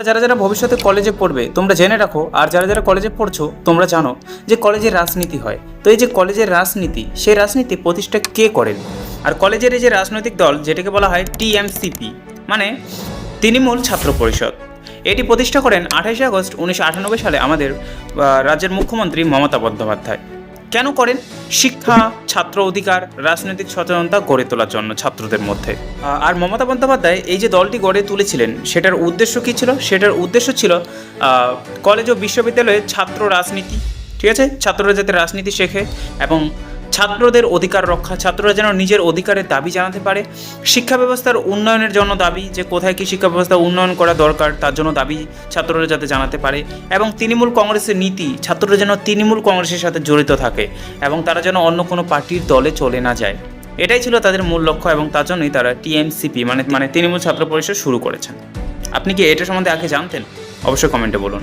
যারা যারা ভবিষ্যতে কলেজে পড়বে তোমরা জেনে রাখো, আর যারা যারা কলেজে পড়ছো তোমরা জানো যে কলেজে রাজনীতি হয়। তো এই যে কলেজের রাজনীতি, সেই রাজনীতি প্রতিষ্ঠা কে করেন? আর কলেজের এই যে রাজনৈতিক দল, যেটাকে বলা হয় টিএমসিপি, মানে তৃণমূল ছাত্র পরিষদ, এটি প্রতিষ্ঠা করেন 28 আগস্ট 1998 সালে আমাদের রাজ্যের মুখ্যমন্ত্রী মমতা বন্দ্যোপাধ্যায়। কেন করেন? শিক্ষা, ছাত্র অধিকার, রাজনৈতিক সচেতনতা গড়ে তোলার জন্য ছাত্রদের মধ্যে। আর মমতা বন্দ্যোপাধ্যায় এই যে দলটি গড়ে তুলেছিলেন, সেটার উদ্দেশ্য কী ছিল? সেটার উদ্দেশ্য ছিল কলেজ ও বিশ্ববিদ্যালয়ে ছাত্র রাজনীতি, ঠিক আছে, ছাত্ররা যাতে রাজনীতি শেখে এবং ছাত্রদের অধিকার রক্ষা, ছাত্ররা যেন নিজের অধিকারের দাবি জানাতে পারে, শিক্ষা ব্যবস্থার উন্নয়নের জন্য দাবি, যে কোথায় কি শিক্ষা ব্যবস্থা উন্নয়ন করা দরকার তার জন্য দাবি ছাত্ররা যাতে জানাতে পারে, এবং তৃণমূল কংগ্রেসের নীতি, ছাত্ররা যেন তৃণমূল কংগ্রেসের সাথে জড়িত থাকে এবং তারা যেন অন্য কোনো পার্টির দলে চলে না যায়। এটাই ছিল তাদের মূল লক্ষ্য এবং তার জন্যই তারা টিএমসিপি মানে তৃণমূল ছাত্র পরিষদ শুরু করেছেন। আপনি কি এটা সম্বন্ধে আগে জানতেন? অবশ্যই কমেন্টে বলুন।